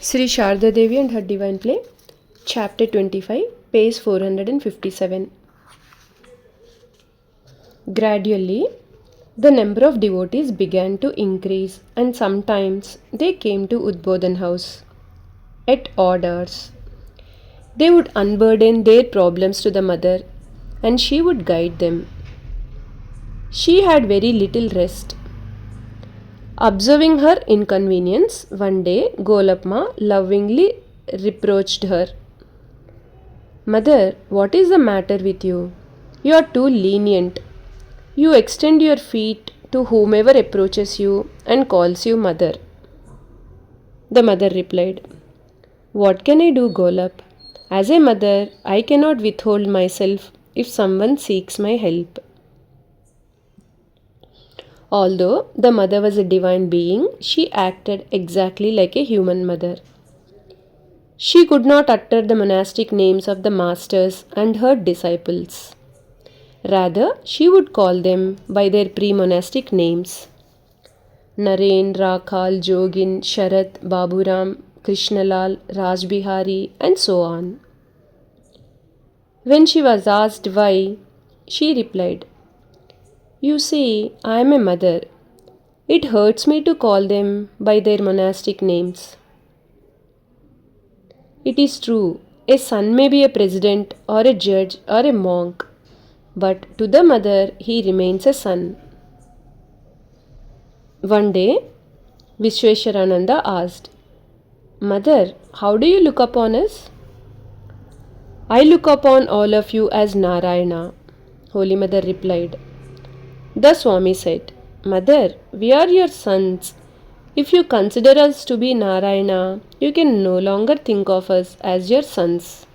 Sri Sharda Devi and Her Divine Play, Chapter 25, page 457. Gradually, the number of devotees began to increase, and sometimes they came to Udbodhan house at odd hours. They would unburden their problems to the mother, and she would guide them. She had very little rest. Observing her inconvenience, one day Golapma lovingly reproached her. Mother, what is the matter with you? You are too lenient. You extend your feet to whomever approaches you and calls you mother. The mother replied, What can I do, Golap? As a mother, I cannot withhold myself if someone seeks my help. Although the mother was a divine being, she acted exactly like a human mother. She could not utter the monastic names of the masters and her disciples. Rather, she would call them by their pre-monastic names. Naren, Rakhal, Jogin, Sharat, Baburam, Krishnalal, Rajbihari, and so on. When she was asked why, she replied, You see, I am a mother. It hurts me to call them by their monastic names. It is true, a son may be a president or a judge or a monk, but to the mother he remains a son. One day, Vishweswarananda asked, Mother, how do you look upon us? I look upon all of you as Narayana, Holy Mother replied. The Swami said, Mother, we are your sons. If you consider us to be Narayana, you can no longer think of us as your sons.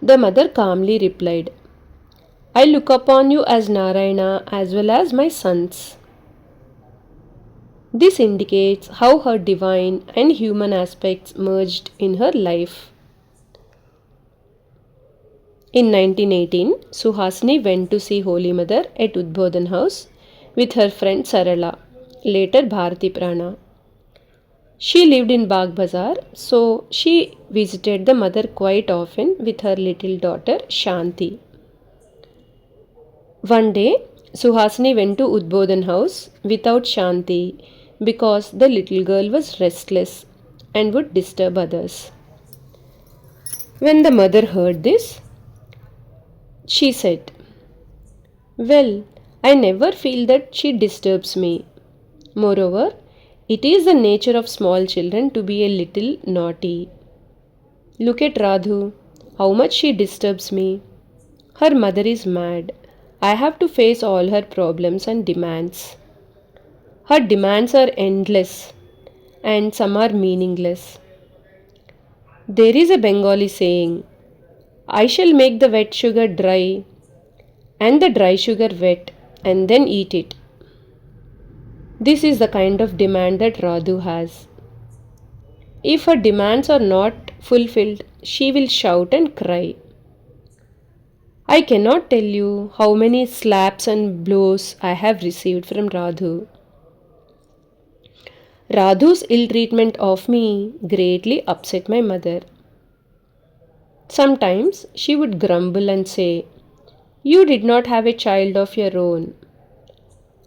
The mother calmly replied, I look upon you as Narayana as well as my sons. This indicates how her divine and human aspects merged in her life. In 1918, Suhasini went to see Holy Mother at Udbodhan house with her friend Sarala, later Bharati Prana. She lived in Bagh Bazar, so she visited the mother quite often with her little daughter Shanti. One day, Suhasini went to Udbodhan house without Shanti because the little girl was restless and would disturb others. When the mother heard this, she said, Well, I never feel that she disturbs me. Moreover, it is the nature of small children to be a little naughty. Look at Radhu, how much she disturbs me. Her mother is mad. I have to face all her problems and demands. Her demands are endless and some are meaningless. There is a Bengali saying, I shall make the wet sugar dry and the dry sugar wet and then eat it. This is the kind of demand that Radhu has. If her demands are not fulfilled, she will shout and cry. I cannot tell you how many slaps and blows I have received from Radhu. Radhu's ill treatment of me greatly upset my mother. Sometimes she would grumble and say, You did not have a child of your own.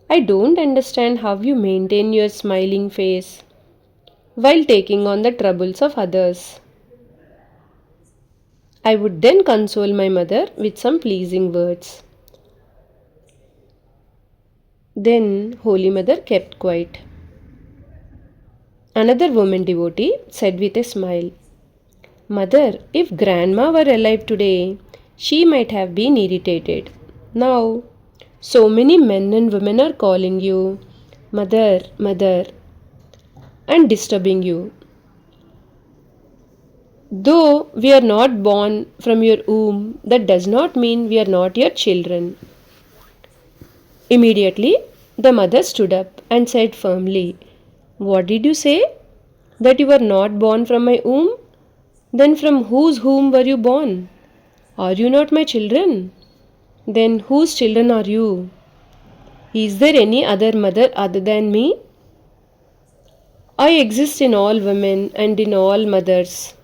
I don't understand how you maintain your smiling face while taking on the troubles of others. I would then console my mother with some pleasing words. Then Holy Mother kept quiet. Another woman devotee said with a smile, Mother, if Grandma were alive today, she might have been irritated. Now, so many men and women are calling you, Mother, Mother, and disturbing you. Though we are not born from your womb, that does not mean we are not your children. Immediately, the mother stood up and said firmly, What did you say? That you were not born from my womb? Then from whose womb were you born? Are you not my children? Then whose children are you? Is there any other mother other than me? I exist in all women and in all mothers.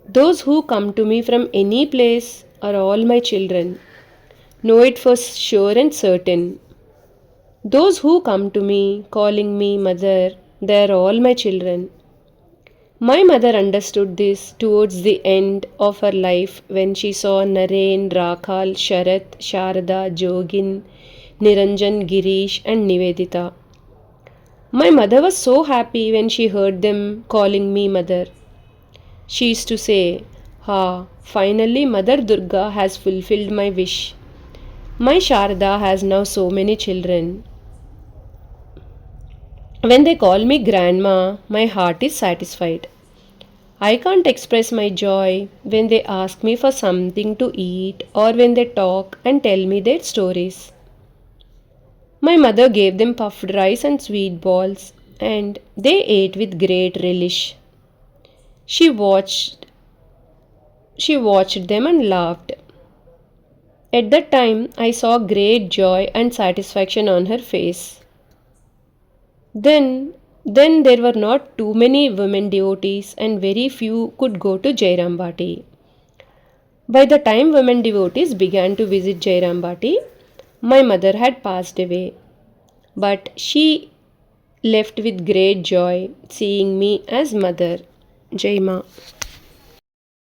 Those who come to me from any place are all my children. Know it for sure and certain. Those who come to me calling me mother, they are all my children. My mother understood this towards the end of her life when she saw Naren, Rakhal, Sharat, Sharada, Jogin, Niranjan, Girish, and Nivedita. My mother was so happy when she heard them calling me mother. She used to say, "Ha, finally Mother Durga has fulfilled my wish. My Sharada has now so many children." When they call me grandma, my heart is satisfied. I can't express my joy when they ask me for something to eat or when they talk and tell me their stories. My mother gave them puffed rice and sweet balls, and they ate with great relish. She watched she watched them and laughed. At that time I saw great joy and satisfaction on her face. Then there were not too many women devotees and very few could go to Jairambati. By the time women devotees began to visit Jairambati, my mother had passed away, but she left with great joy seeing me as mother. Jai Ma.